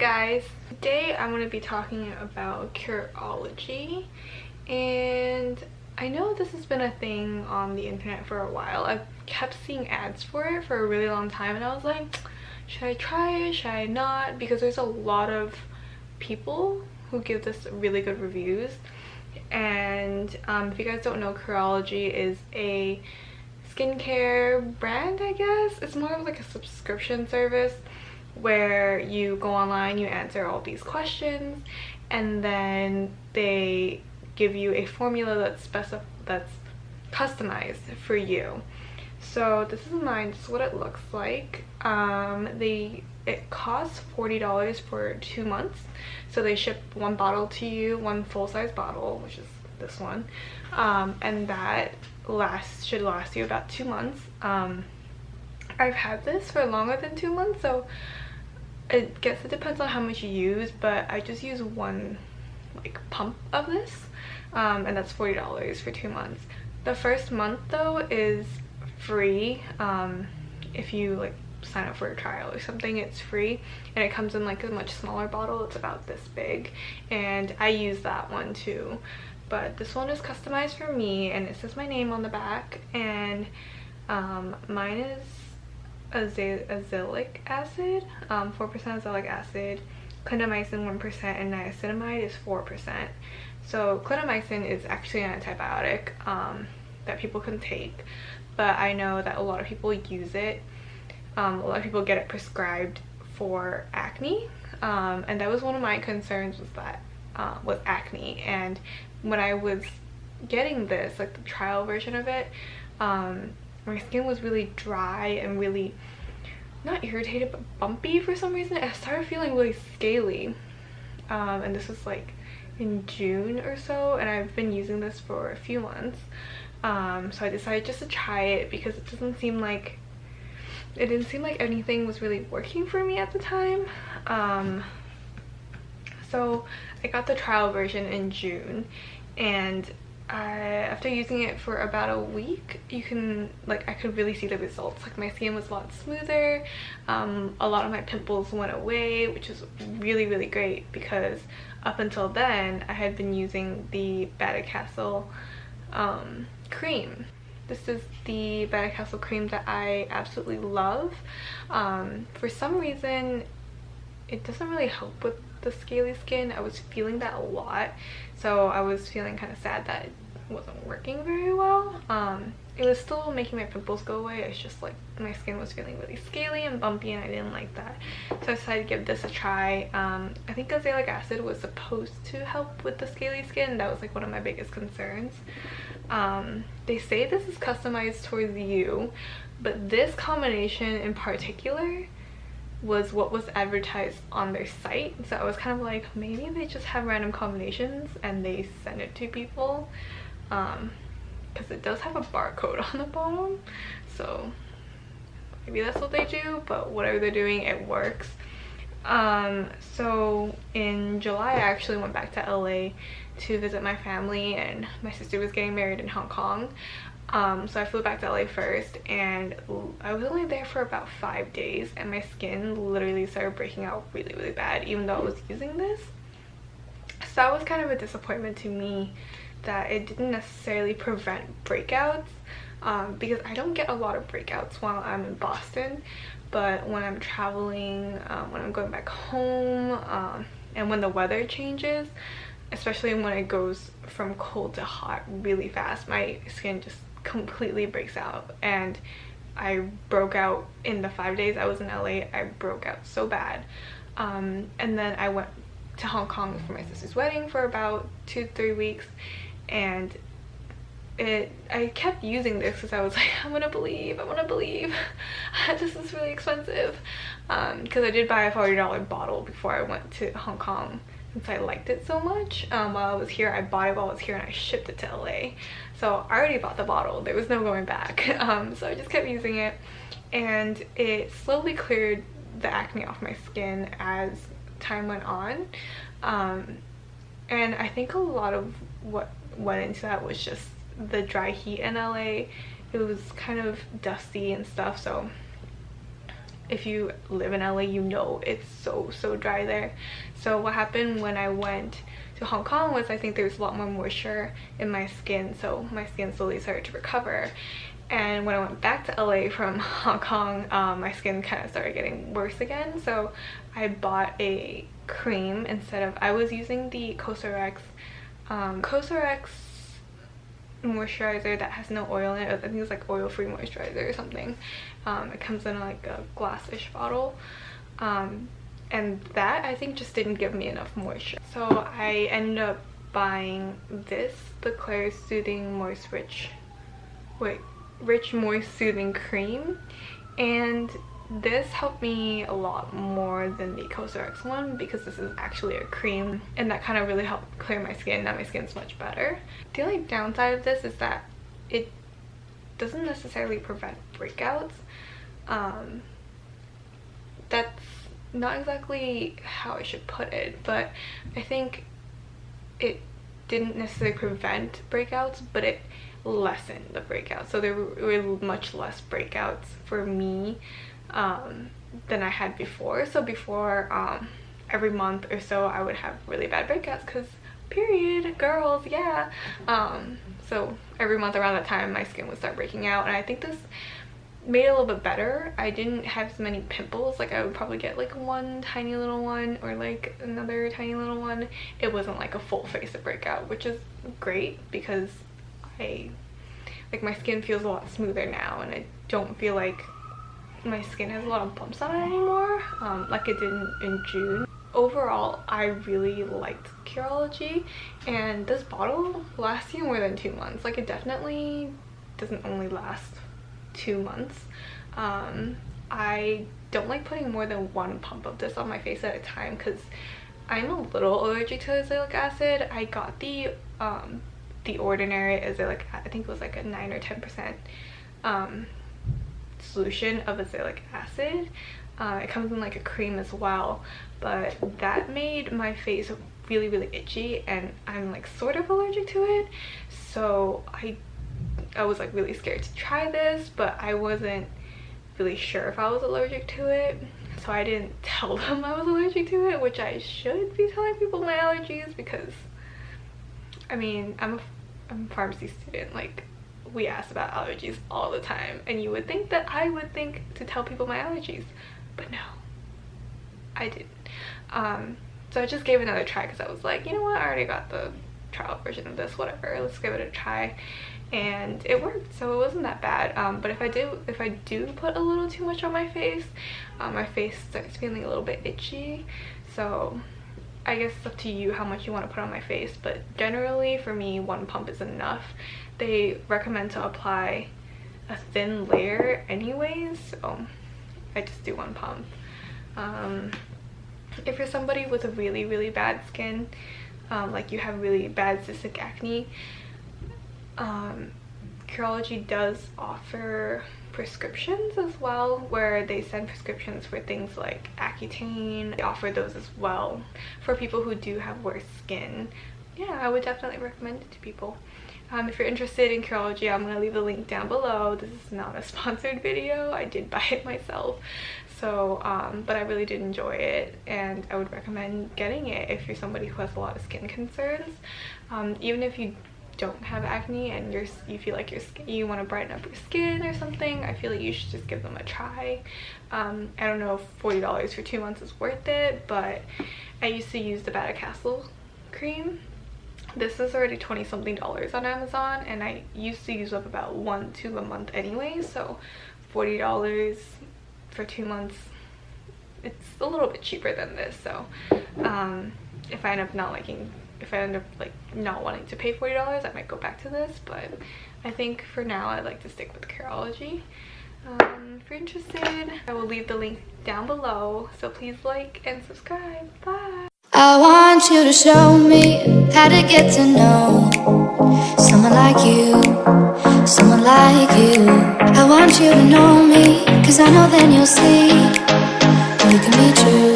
guys, today I'm going to be talking about Curology, and I know this has been a thing on the internet for a while. I've kept seeing ads for it for a really long time, and I was like, should I try it, should I not, because there's a lot of people who give this really good reviews. And if you guys don't know, Curology is a skincare brand, I guess. It's more of like a subscription service where you go online, you answer all these questions, and then they give you a formula that's customized for you. So this is mine. This is what it looks like. It costs $40 for 2 months. So they ship one bottle to you, one full-size bottle, which is this one, and that should last you about 2 months. I've had this for longer than 2 months, so I guess it depends on how much you use, but I just use one like pump of this, and that's $40 for 2 months. The first month though is free. If you like sign up for a trial or something, it's free, and it comes in like a much smaller bottle. It's about this big, and I use that one too, but this one is customized for me, and it says my name on the back, and mine is azelaic acid, 4% azelaic acid, clindamycin 1%, and niacinamide is 4%. So clindamycin is actually an antibiotic that people can take, but I know that a lot of people use it. A lot of people get it prescribed for acne, and that was one of my concerns, was that with acne. And when I was getting this, like the trial version of it, my skin was really dry and really, not irritated, but bumpy for some reason. I started feeling really scaly, and this was like in June or so, and I've been using this for a few months. So I decided just to try it because it didn't seem like anything was really working for me at the time. So I got the trial version in June, and after using it for about a week, I could really see the results. Like, my skin was a lot smoother, a lot of my pimples went away, which is really, really great, because up until then I had been using the Castle cream. This is the Castle cream that I absolutely love. For some reason it doesn't really help with the scaly skin. I was feeling that a lot, so I was feeling kind of sad that it wasn't working very well. It was still making my pimples go away. It's just like my skin was feeling really scaly and bumpy, and I didn't like that, so I decided to give this a try. I think azelaic acid was supposed to help with the scaly skin. That was like one of my biggest concerns. They say this is customized towards you, but this combination in particular was what was advertised on their site, so I was kind of like, maybe they just have random combinations and they send it to people, because it does have a barcode on the bottom, so maybe that's what they do, but whatever they're doing, it works. So in July I actually went back to LA to visit my family, and my sister was getting married in Hong Kong. So I flew back to LA first, and I was only there for about 5 days, and my skin literally started breaking out really, really bad, even though I was using this. So that was kind of a disappointment to me, that it didn't necessarily prevent breakouts, because I don't get a lot of breakouts while I'm in Boston, but when I'm traveling, when I'm going back home, and when the weather changes, especially when it goes from cold to hot really fast, my skin just completely breaks out. And I broke out in the 5 days I was in LA. I broke out so bad. And then I went to Hong Kong for my sister's wedding for about 2-3 weeks, and I kept using this because I was like, I want to believe this is really expensive, because I did buy a $40 bottle before I went to Hong Kong, since I liked it so much. While I was here, I bought it while I was here, and I shipped it to LA, so I already bought the bottle. There was no going back. So I just kept using it, and it slowly cleared the acne off my skin as time went on. And I think a lot of what went into that was just the dry heat in LA. It was kind of dusty and stuff, so if you live in LA, you know it's so dry there. So what happened when I went to Hong Kong was I think there's a lot more moisture in my skin, so my skin slowly started to recover. And when I went back to LA from Hong Kong, my skin kind of started getting worse again. So I bought a cream instead of, I was using the COSRX moisturizer that has no oil in it. I think it's like oil-free moisturizer or something. It comes in like a glass-ish bottle. And that I think just didn't give me enough moisture. So I ended up buying this, the Klairs Soothing Rich Moist Soothing Cream, and this helped me a lot more than the COSRX one because this is actually a cream, and that kind of really helped clear my skin. Now my skin's much better. The only downside of this is that it doesn't necessarily prevent breakouts. That's not exactly how I should put it, but I think it didn't necessarily prevent breakouts, but it lessened the breakouts. So there were much less breakouts for me than I had before. So before, every month or so I would have really bad breakouts because period, girls, yeah. So every month around that time my skin would start breaking out, and I think this made it a little bit better. I didn't have as many pimples. Like I would probably get like one tiny little one or like another tiny little one. It wasn't like a full face of breakout, which is great because my skin feels a lot smoother now, and I don't feel like my skin has a lot of bumps on it anymore, like it did in June. Overall, I really liked Curology, and this bottle lasts you more than 2 months. Like it definitely doesn't only last 2 months. I don't like putting more than 1 pump of this on my face at a time because I'm a little allergic to azelaic acid. I got the ordinary azelaic, I think it was like a 9 or 10% solution of azelaic acid. It comes in like a cream as well, but that made my face really itchy, and I'm like sort of allergic to it. So I was like really scared to try this, but I wasn't really sure if I was allergic to it, so I didn't tell them I was allergic to it, which I should be telling people my allergies because I mean I'm a pharmacy student. Like we ask about allergies all the time, and you would think that I would think to tell people my allergies, but no, I didn't. So I just gave it another try because I was like, you know what, I already got the trial version of this, whatever, let's give it a try. And it worked, so it wasn't that bad. But if I do put a little too much on my face starts feeling a little bit itchy. So I guess it's up to you how much you want to put on my face, but generally for me 1 pump is enough. They recommend to apply a thin layer anyways, so I just do 1 pump. If you're somebody with a really bad skin, like you have really bad cystic acne, Curology does offer prescriptions as well, where they send prescriptions for things like Accutane. They offer those as well for people who do have worse skin. Yeah, I would definitely recommend it to people. If you're interested in Curology, I'm going to leave the link down below. This is not a sponsored video. I did buy it myself. So, but I really did enjoy it, and I would recommend getting it if you're somebody who has a lot of skin concerns. Even if you don't have acne and you feel like you want to brighten up your skin or something, I feel like you should just give them a try. I don't know if $40 for 2 months is worth it, but I used to use the Bata Castle cream. This is already $20 something on Amazon, and I used to use up about 1 tube a month anyway, so $40 for 2 months, it's a little bit cheaper than this. So if I end up not wanting to pay $40, I might go back to this, but I think for now I'd like to stick with Curology. If you're interested, I will leave the link down below, so please like and subscribe. Bye! I want you to show me how to get to know someone like you, someone like you. I want you to know me, 'cause I know then you'll see we can be true.